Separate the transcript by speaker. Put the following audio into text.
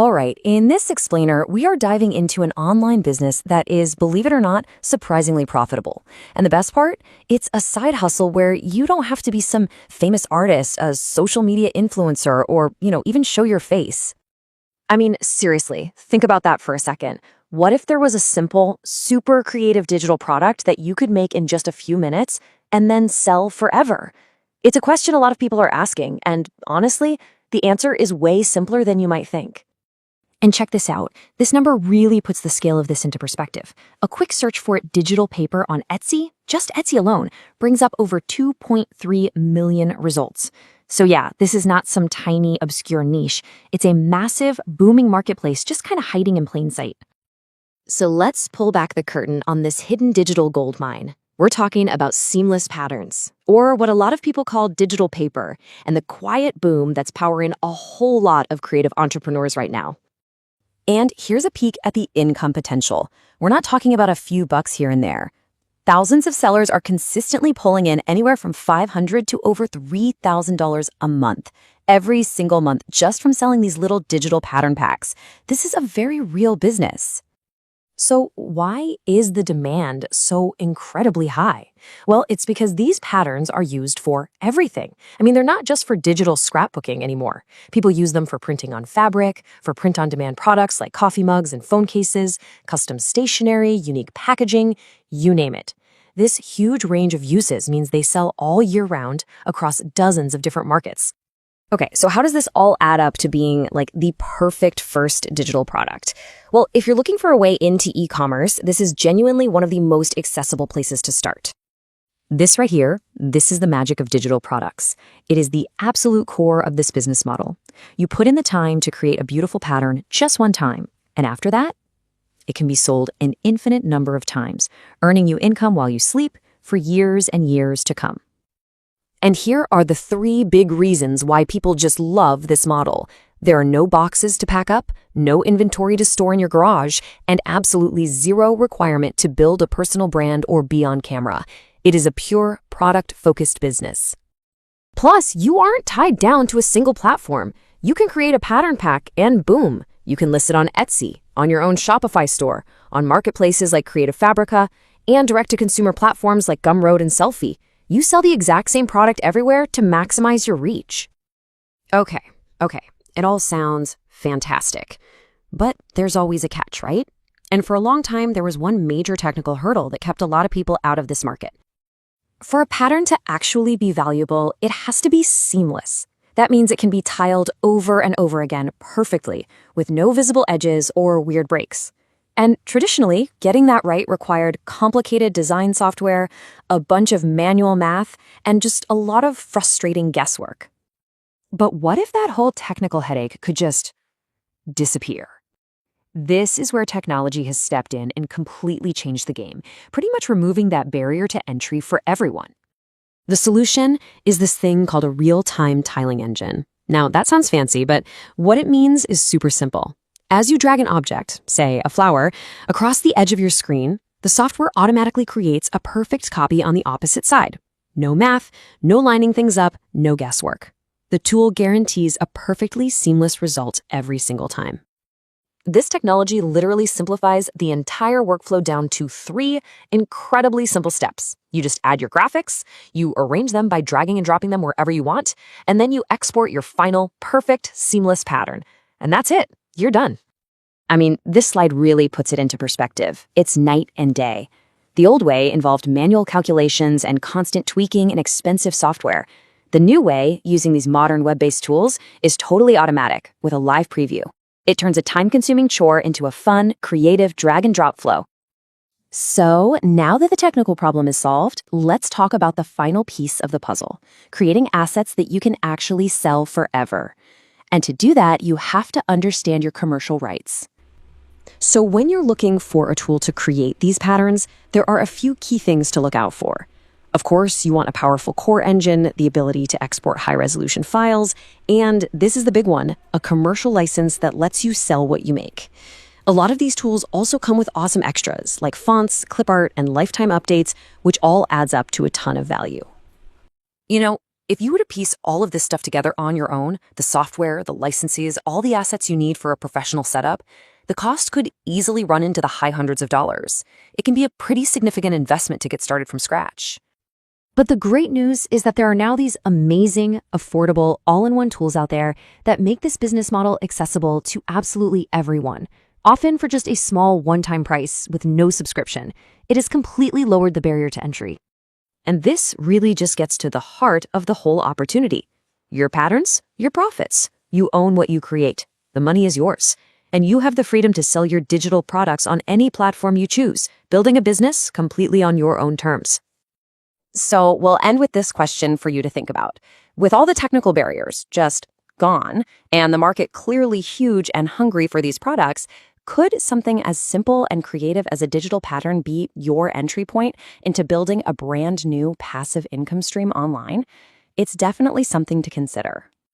Speaker 1: All right, in this explainer, we are diving into an online business that is, believe it or not, surprisingly profitable. And the best part? It's a side hustle where you don't have to be some famous artist, a social media influencer, or, even show your face. I mean, seriously, think about that for a second. What if there was a simple, super creative digital product that you could make in just a few minutes and then sell forever? It's a question a lot of people are asking, and honestly, the answer is way simpler than you might think. And check this out. This number really puts the scale of this into perspective. A quick search for digital paper on Etsy, just Etsy alone, brings up over 2.3 million results. So yeah, this is not some tiny, obscure niche. It's a massive, booming marketplace just kind of hiding in plain sight. So let's pull back the curtain on this hidden digital gold mine. We're talking about seamless patterns, or what a lot of people call digital paper, and the quiet boom that's powering a whole lot of creative entrepreneurs right now. And here's a peek at the income potential. We're not talking about a few bucks here and there. Thousands of sellers are consistently pulling in anywhere from $500 to over $3,000 a month, every single month, just from selling these little digital pattern packs. This is a very real business. So why is the demand so incredibly high? Well, it's because these patterns are used for everything. I mean, they're not just for digital scrapbooking anymore. People use them for printing on fabric, for print-on-demand products like coffee mugs and phone cases, custom stationery, unique packaging, you name it. This huge range of uses means they sell all year round across dozens of different markets. Okay, so how does this all add up to being like the perfect first digital product? Well, if you're looking for a way into e-commerce, this is genuinely one of the most accessible places to start. This right here, this is the magic of digital products. It is the absolute core of this business model. You put in the time to create a beautiful pattern just one time, and after that, it can be sold an infinite number of times, earning you income while you sleep for years and years to come. And here are the 3 big reasons why people just love this model. There are no boxes to pack up, no inventory to store in your garage, and absolutely zero requirement to build a personal brand or be on camera. It is a pure product-focused business. Plus, you aren't tied down to a single platform. You can create a pattern pack and boom, you can list it on Etsy, on your own Shopify store, on marketplaces like Fabrica, and direct-to-consumer platforms like Gumroad and Sellfy. You sell the exact same product everywhere to maximize your reach. Okay, it all sounds fantastic. But there's always a catch, right? And for a long time, there was one major technical hurdle that kept a lot of people out of this market. For a pattern to actually be valuable, it has to be seamless. That means it can be tiled over and over again perfectly, with no visible edges or weird breaks. And traditionally, getting that right required complicated design software, a bunch of manual math, and just a lot of frustrating guesswork. But what if that whole technical headache could just disappear? This is where technology has stepped in and completely changed the game, pretty much removing that barrier to entry for everyone. The solution is this thing called a real-time tiling engine. Now, that sounds fancy, but what it means is super simple. As you drag an object, say a flower, across the edge of your screen, the software automatically creates a perfect copy on the opposite side. No math, no lining things up, no guesswork. The tool guarantees a perfectly seamless result every single time. This technology literally simplifies the entire workflow down to 3 incredibly simple steps. You just add your graphics, you arrange them by dragging and dropping them wherever you want, and then you export your final, perfect, seamless pattern. And that's it. You're done. I mean, this slide really puts it into perspective. It's night and day. The old way involved manual calculations and constant tweaking and expensive software. The new way, using these modern web-based tools, is totally automatic with a live preview. It turns a time-consuming chore into a fun, creative drag-and-drop flow. So, now that the technical problem is solved, let's talk about the final piece of the puzzle, creating assets that you can actually sell forever. And to do that, you have to understand your commercial rights. So when you're looking for a tool to create these patterns, there are a few key things to look out for. Of course, you want a powerful core engine, the ability to export high-resolution files, and this is the big one, a commercial license that lets you sell what you make. A lot of these tools also come with awesome extras like fonts, clip art, and lifetime updates, which all adds up to a ton of value. If you were to piece all of this stuff together on your own, the software, the licenses, all the assets you need for a professional setup, the cost could easily run into the high hundreds of dollars. It can be a pretty significant investment to get started from scratch. But the great news is that there are now these amazing, affordable, all-in-one tools out there that make this business model accessible to absolutely everyone, often for just a small one-time price with no subscription. It has completely lowered the barrier to entry. And this really just gets to the heart of the whole opportunity. Your patterns, your profits. You own what you create. The money is yours. And you have the freedom to sell your digital products on any platform you choose, building a business completely on your own terms. So we'll end with this question for you to think about. With all the technical barriers just gone, and the market clearly huge and hungry for these products, could something as simple and creative as a digital pattern be your entry point into building a brand new passive income stream online? It's definitely something to consider.